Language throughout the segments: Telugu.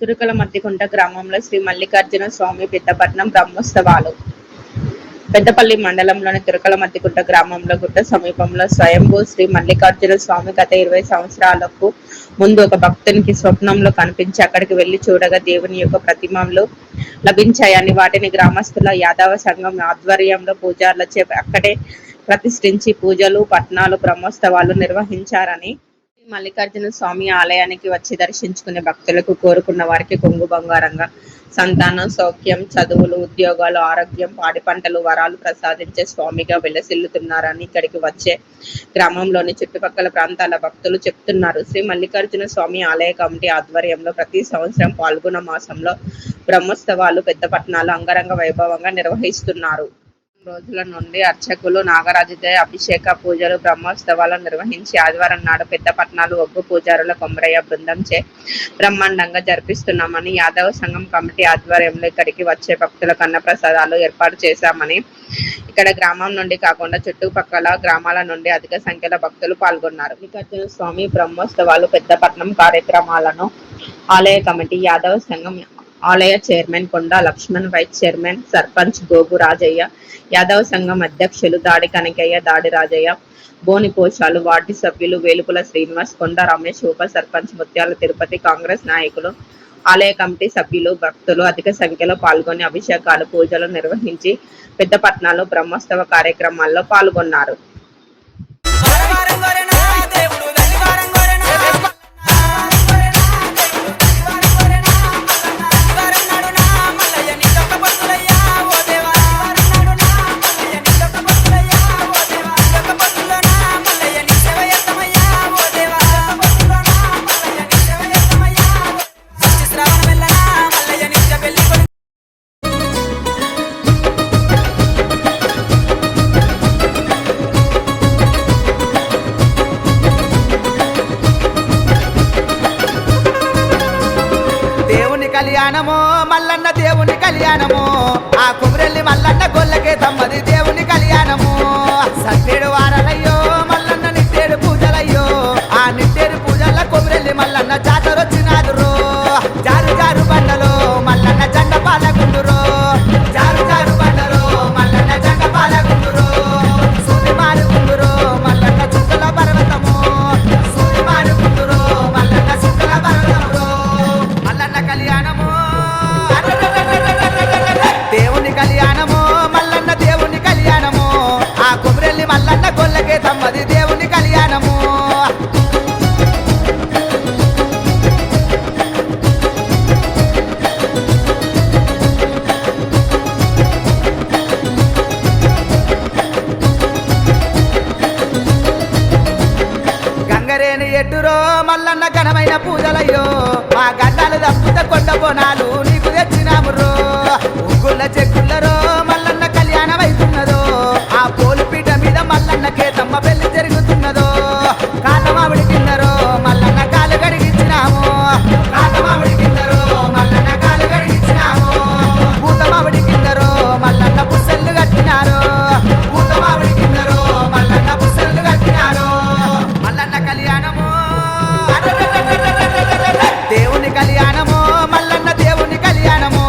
తురుకల మద్దికుంట గ్రామంలో శ్రీ మల్లికార్జున స్వామి పెద్దపట్నం బ్రహ్మోత్సవాలు. పెద్దపల్లి మండలంలోని తురుకల మద్దికుంట గ్రామంలో గుట్ట సమీపంలో స్వయంభూ శ్రీ మల్లికార్జున స్వామి గత 20 సంవత్సరాలకు ముందు ఒక భక్తునికి స్వప్నంలో కనిపించి అక్కడికి వెళ్లి చూడగా దేవుని యొక్క ప్రతిమలు లభించాయని, వాటిని గ్రామస్తుల యాదవ సంఘం ఆధ్వర్యంలో పూజారులచే అక్కడే ప్రతిష్ఠించి పూజలు, పట్నాలు, బ్రహ్మోత్సవాలు నిర్వహించారని, మల్లికార్జున స్వామి ఆలయానికి వచ్చి దర్శించుకునే భక్తులకు కోరుకున్న వారికి కొంగు బంగారంగా సంతానం, సౌఖ్యం, చదువులు, ఉద్యోగాలు, ఆరోగ్యం, పాడి పంటలు, వరాలు ప్రసాదించే స్వామిగా వెలసిల్లుతున్నారని ఇక్కడికి వచ్చే గ్రామంలోని చుట్టుపక్కల ప్రాంతాల భక్తులు చెప్తున్నారు. శ్రీ మల్లికార్జున స్వామి ఆలయ కమిటీ ఆధ్వర్యంలో ప్రతి సంవత్సరం పాల్గొన మాసంలో బ్రహ్మోత్సవాలు, పెద్దపట్నాలు అంగరంగ వైభవంగా నిర్వహిస్తున్నారు. రోజుల నుండి అర్చకులు నాగరాజుతో అభిషేక పూజలు, బ్రహ్మోత్సవాలను నిర్వహించి ఆదివారం నాడు పెద్దపట్నాలు ఒగ్గు పూజారుల కొమరయ్య బృందంచే బ్రహ్మాండంగా జరిపిస్తున్నామని, యాదవ సంఘం కమిటీ ఆధ్వర్యంలో ఇక్కడికి వచ్చే భక్తులకు అన్నప్రసాదాలు ఏర్పాటు చేశామని, ఇక్కడ గ్రామం నుండి కాకుండా చుట్టుపక్కల గ్రామాల నుండి అధిక సంఖ్యలో భక్తులు పాల్గొన్నారు. మల్లికార్జున స్వామి బ్రహ్మోత్సవాలు, పెద్దపట్నం కార్యక్రమాలను ఆలయ కమిటీ, యాదవ సంఘం ఆలయ చైర్మన్ కొండా లక్ష్మణ్, వైస్ చైర్మన్ సర్పంచ్ గోగు రాజయ్య, యాదవ సంఘం అధ్యక్షులు దాడి కనకయ్య, దాడి రాజయ్య, బోని పోషాలు, వార్డు సభ్యులు వేలుపుల శ్రీనివాస్, కొండ రమేష్, ఉప సర్పంచ్ ముత్యాల తిరుపతి, కాంగ్రెస్ నాయకులు, ఆలయ కమిటీ సభ్యులు, భక్తులు అధిక సంఖ్యలో పాల్గొని అభిషేకాలు, పూజలు నిర్వహించి పెద్దపట్నాలు బ్రహ్మోత్సవ కార్యక్రమాల్లో పాల్గొన్నారు. కళ్యాణమో మల్లన్న దేవుని కళ్యాణమో, ఆ కుబరెల్లి మల్లన్న గొల్లకే తమ్మది దేవుని కళ్యాణము. సట్టేడు వారాలయ్యో మల్లన్న నిట్టేడు పూజలయ్యో, ఆ నిట్టేడు పూజల కుబరెల్లి మల్లన్న జాతరొచ్చినాదురో. జారు జారు బండలో మల్లన్న జెండ పాలగుండురో, జారు జారు బండలో మల్లన్న జెండ పాలగుండురో. సూది మారుగుండురో మల్లన్న చుక్కల పర్వతము, సూది మారుగుండురో మల్లన్న చుక్కల పర్వతమురో. మల్లన్న కళ్యాణము దేవుని కళ్యాణము, మల్లన్న దేవుని కళ్యాణము, ఆ కొమరెల్లి మల్లన్న గొల్లకే తమ్మది దేవుని కళ్యాణము. గంగరేని ఎట్టురో మల్లన్న ఘనమైన పూజలయ్యో, మా గడ్డాలు తప్పుత కొండ బోనాలు నీకు తెచ్చినామురో. ఉగ్గుల చెక్కులరో మల్లన్న కళ్యాణం అవుతున్నదో, ఆ పోలుపీట మీద మల్లన్న కేతమ్మ పెళ్లి జరుగుతున్నదో. కాతమావిడి కిందరో మల్లన్న కాలు గడిగించినాము, కాతమావిడి కిందరో మల్లన్న కాలు గడిగించినాము. పూతమావిడి కిందరో మల్లన్న పుస్తెళ్ళు కట్టినారు, పూతమావిడి కిందరో మల్లన్న పుస్తెళ్ళు కట్టినారు. మల్లన్న కళ్యాణము దేవుని కళ్యాణము, మల్లన్న దేవుని కళ్యాణము,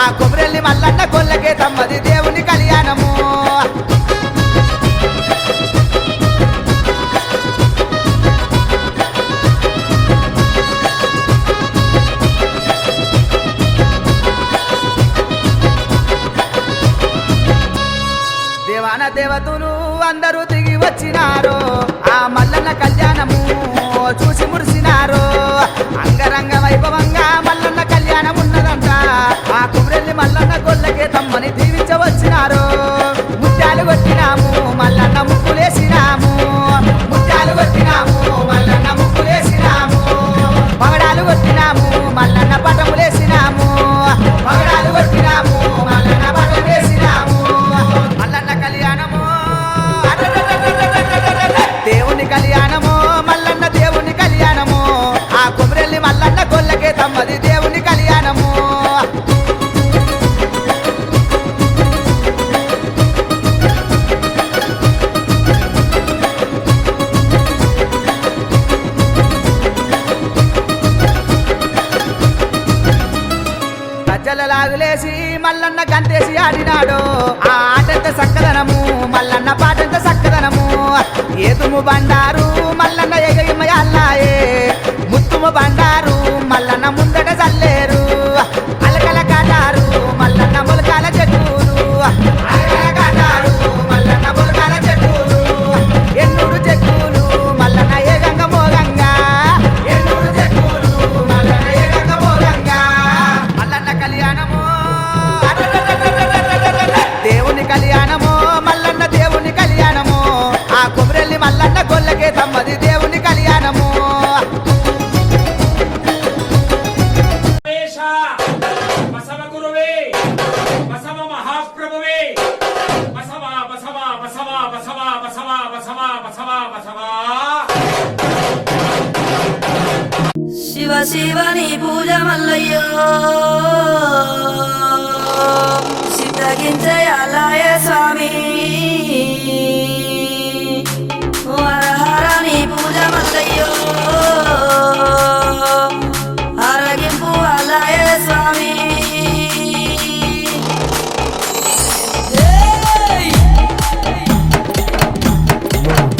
ఆ కొమరెల్లి మల్లన్న గొల్లకే తమ్మది దేవుని కళ్యాణము. దేవాన దేవతలు అందరూ దిగి వచ్చినారు, ఆ మల్లన్న కళ్యాణము చూసి మురిసినారు. అంగరంగ వైభవంగా మల్లన్న కళ్యాణం ఉన్నదంట, ఆ కుమరెల్లి మల్లన్న గొల్లకే తమ్మని దీవించవచ్చినారు. ముత్యాలు కొట్టినాము మల్లన్న ముక్కులేసినాము, ముత్యాలు కొట్టినాము మల్లన్న ముక్కులేసినాము. పగడాలు కొట్టినాము మల్లన్న పటములేసినాము, పగడాలు కొట్టినాము మల్లన్న పటములేసినాము. మల్లన్న కళ్యాణము దేవుని కళ్యాణము, మల్లన్న దేవుని కళ్యాణము, ఆ కొమరెల్లి మల్లన్న గొల్లకే తమ్మది దేవుని కళ్యాణము. మల్లన్న గంతేసి ఆడినాడు ఆ ఆటంత సక్కదనము మల్లన్న పాటంత సక్కదనము ఏతుము బండారు మల్లన్న ఎగయమయాలాయే ముత్తుము బండారు మల్లన్న ముందట చల్లేరు అలకల కాటారు మల్లన్న ములకాల చెట్టులు అలకల కాటారు మల్లన్న ములకాల చెట్టులు ఎన్నూరు చెట్టులు మల్లన్న ఏగంగ మోగంగా ఎన్నూరు చెట్టులు మల్లన్న ఏగంగ మోగంగా మల్లన్న కళ్యాణము దేవుని కళ్యాణము మల్లన్న దేవుని కళ్యాణము ఆ కొమరెల్లి మల్లన్న గొల్లకే తమ్మది దేవుని కళ్యాణము బసవ గురువే బసవ మహాప్రభువే బసవ బసవ బసవ బసవ బసవ బసవ బసవ బసవ శివ శివని పూజ మల్లయ్యో సిద్ధగించయాలయ స్వామి హరహరని పూజ మల్లయ్యో ఆరగింపు అలయ స్వామి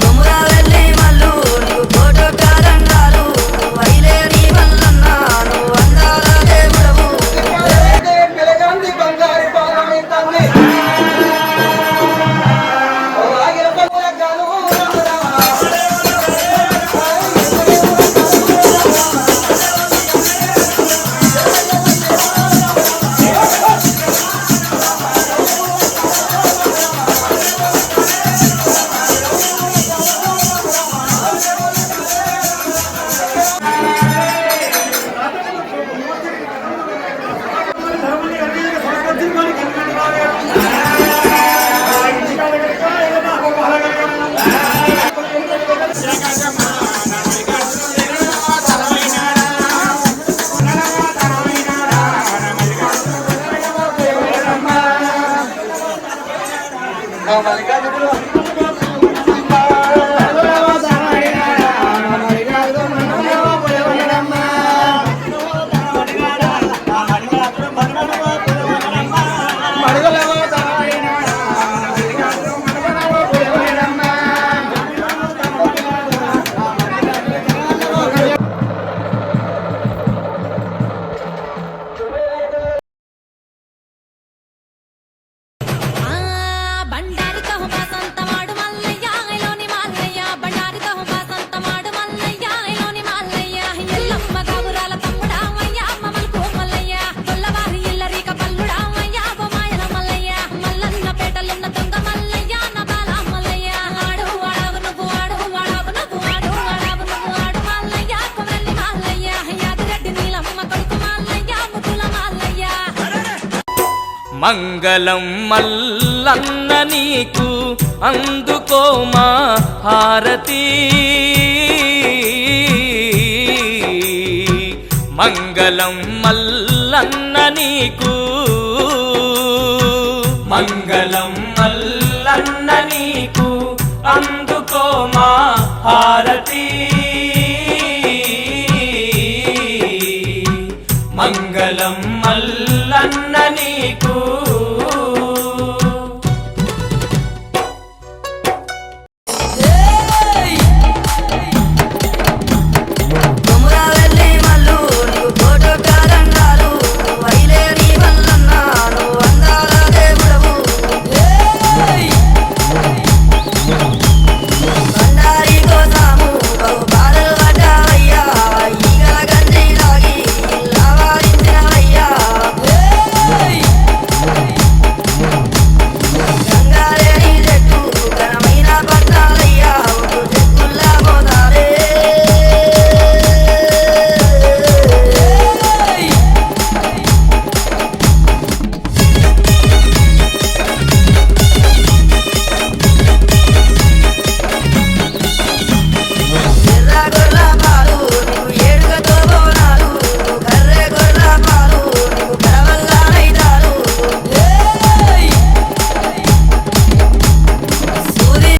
కొమురా వెళ్ళి మల్లు నీవు ఫోటో కారంగాలు వైలేని మల్లన్న నువ్వు అందాల దేవుడవు బండారి కహుమా సంతమాడు మల్లయ్య ఐలోని మల్లయ్య బండారి కహుమా సంతమాడు మల్లయ్య ఐలోని మల్లయ్య ఎల్లమ్మ గాబురాల తమ్ముడా వయ్య మమల్కు మల్లయ్య కొల్లవారి ఇల్లరిక పల్లుడా వయ్య బొమాయల మల్లయ్య మల్లన్న పేటలున్న దొంగ మల్లయ్య నా బాల మల్లయ్య ఆడు వాడావు నువ్వు ఆడు వాడావు నువ్వు ఆడు వాడావు నువ్వు ఆడు మల్లయ్య కొమరల్లి మల్లయ్య యాదిరెడ్డి నీలమ్మ కొడుకు మల్లయ్య ముద్దుల మల్లయ్య మంగళం మల్లన్న నీకు అందుకో మా హారతి మంగళం మల్లన్న నీకు మంగళం మల్లన్న నీకు అందుకో మా హారతి